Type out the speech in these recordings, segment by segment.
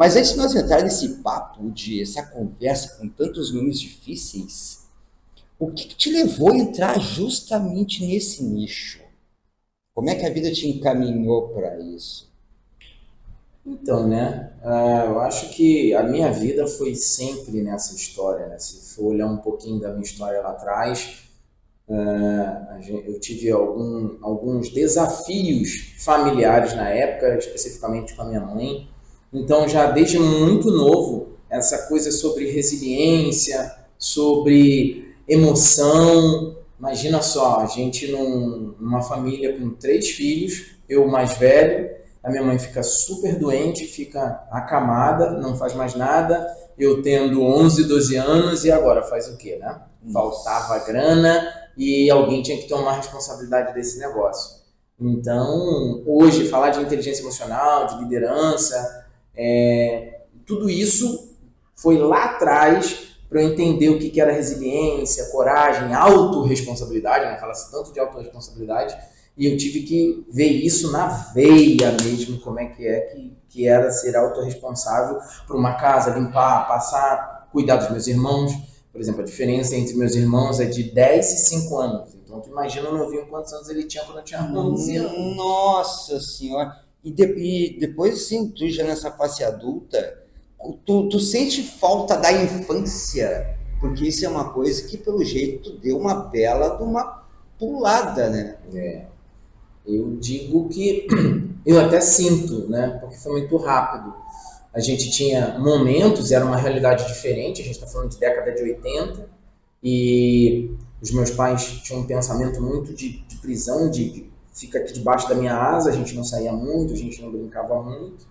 Mas antes de nós entrar nesse papo, essa conversa com tantos nomes difíceis, o que te levou a entrar justamente nesse nicho? Como é que a vida te encaminhou para isso? Então, né, eu acho que a minha vida foi sempre nessa história, né? Se for olhar um pouquinho da minha história lá atrás, eu tive alguns desafios familiares na época, especificamente com a minha mãe. Então, já desde muito novo, essa coisa sobre resiliência, sobre emoção. Imagina só, a gente numa família com 3 filhos, eu o mais velho, a minha mãe fica super doente, fica acamada, não faz mais nada, eu tendo 11, 12 anos, e agora faz o quê, né? Faltava grana e alguém tinha que tomar a responsabilidade desse negócio. Então, hoje, falar de inteligência emocional, de liderança, tudo isso foi lá atrás para eu entender o que era resiliência, coragem, autorresponsabilidade, né? Fala-se tanto de autorresponsabilidade, e eu tive que ver isso na veia mesmo, como é que era ser autorresponsável por uma casa, limpar, passar, cuidar dos meus irmãos. Por exemplo, a diferença entre meus irmãos é de 10 e 5 anos. Então, tu imagina o novinho quantos anos ele tinha quando eu tinha 11 anos. Nossa Senhora! E depois, assim, tu já nessa fase adulta, tu sente falta da infância? Porque isso é uma coisa que, pelo jeito, tu deu uma bela de uma pulada, né? Eu digo que eu até sinto, né? Porque foi muito rápido. A gente tinha momentos, era uma realidade diferente, a gente está falando de década de 80, e os meus pais tinham um pensamento muito de prisão, de fica aqui debaixo da minha asa, a gente não saía muito, a gente não brincava muito.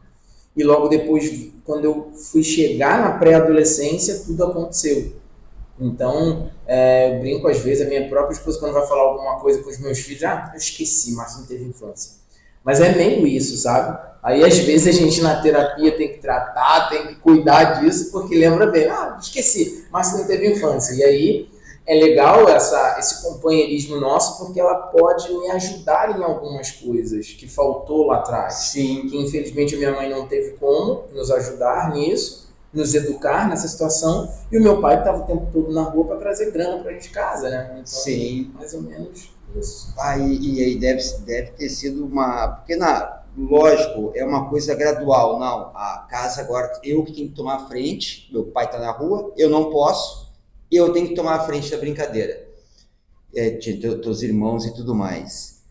E logo depois, quando eu fui chegar na pré-adolescência, tudo aconteceu. Então, eu brinco às vezes, a minha própria esposa, quando vai falar alguma coisa com os meus filhos, eu esqueci, Márcio não teve infância. Mas é meio isso, sabe? Aí às vezes a gente na terapia tem que tratar, tem que cuidar disso, porque lembra bem, esqueci, Márcio não teve infância. E aí é legal esse companheirismo nosso, porque ela pode me ajudar em algumas coisas que faltou lá atrás. Sim. Que infelizmente a minha mãe não teve como nos ajudar nisso, nos educar nessa situação, e o meu pai estava o tempo todo na rua para trazer grana para a gente de casa, né? Então, sim. Mais ou menos isso. E aí deve ter sido uma... Porque, lógico, é uma coisa gradual, não. A casa agora, eu que tenho que tomar a frente, meu pai está na rua, eu não posso, eu tenho que tomar a frente da brincadeira. De teus irmãos e tudo mais.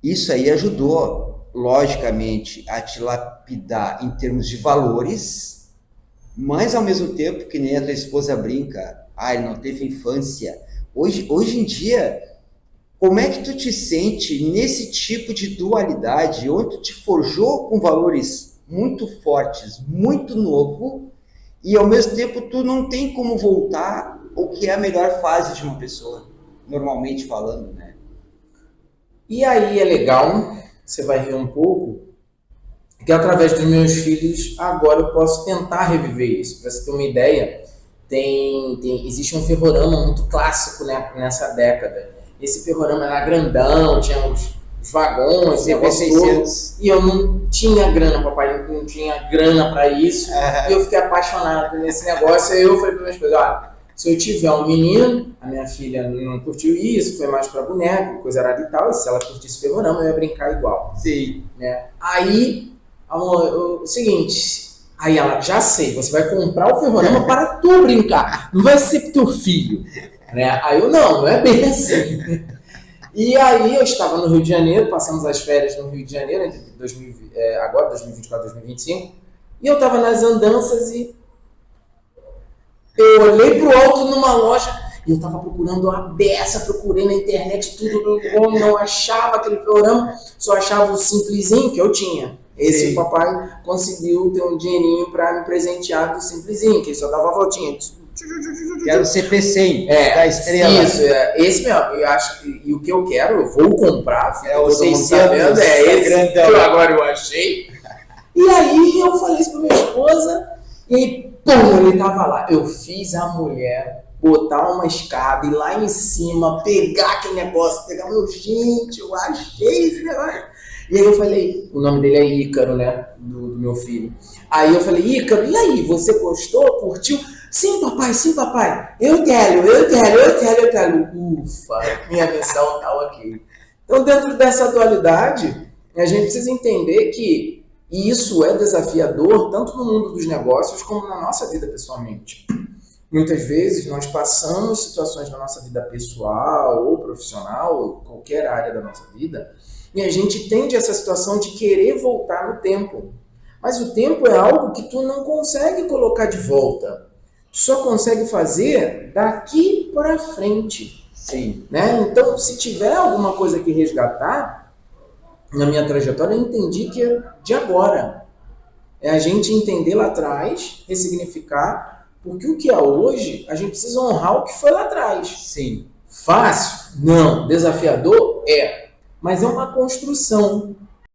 Isso aí ajudou, logicamente, a te lapidar em termos de valores, mas ao mesmo tempo, que nem a tua esposa brinca, ele não teve infância. Hoje em dia, como é que tu te sente nesse tipo de dualidade, onde tu te forjou com valores muito fortes, muito novo, e ao mesmo tempo tu não tem como voltar o que é a melhor fase de uma pessoa, normalmente falando, né? E aí é legal, você vai rir um pouco, que através dos meus filhos agora eu posso tentar reviver isso. Para você ter uma ideia, existe um ferrorama muito clássico, né, nessa década. Esse ferrorama era grandão, tinha os vagões, CP600. E eu não tinha grana, papai não tinha grana para isso. E eu fiquei apaixonado nesse negócio. Aí eu falei para minha esposa, se eu tiver um menino, a minha filha não curtiu isso, foi mais para boneca, coisa arada e tal, e se ela curtisse ferrorama, eu ia brincar igual. Sim. Né? Aí, amor, o seguinte, aí ela, já sei, você vai comprar o ferrorama para tu brincar, não vai ser pro teu filho. Né? Aí eu, não é bem assim. E aí eu estava no Rio de Janeiro, passamos as férias no Rio de Janeiro, entre agora 2024 e 2025, e eu estava nas andanças e eu olhei pro alto numa loja e eu tava procurando a beça, procurei na internet tudo, como não achava aquele programa, só achava o simplesinho que eu tinha. Esse Sim. O papai conseguiu ter um dinheirinho para me presentear do simplesinho, que ele só dava a voltinha. Que era o CP100 da estrela. Isso, esse mesmo. Eu acho e o que eu quero, eu vou comprar. O 600, esse grandão. Que agora eu achei. E aí eu falei isso pra minha esposa e pum, ele tava lá. Eu fiz a mulher botar uma escada e lá em cima pegar aquele negócio, gente, eu achei esse negócio. E aí eu falei, o nome dele é Ícaro, né, do meu filho. Aí eu falei, Ícaro, e aí, você gostou, curtiu? Sim, papai, sim, papai. Eu quero. Ufa, minha missão tá ok. Então, dentro dessa dualidade, a gente precisa entender que isso é desafiador tanto no mundo dos negócios como na nossa vida pessoalmente. Muitas vezes nós passamos situações na nossa vida pessoal ou profissional, qualquer área da nossa vida, e a gente tende a essa situação de querer voltar no tempo. Mas o tempo é algo que tu não consegue colocar de volta. Tu só consegue fazer daqui para frente. Sim. Né? Então, se tiver alguma coisa que resgatar, na minha trajetória, eu entendi que é de agora. É a gente entender lá atrás, ressignificar, porque o que é hoje, a gente precisa honrar o que foi lá atrás. Sim. Fácil? Não. Desafiador? É. Mas é uma construção.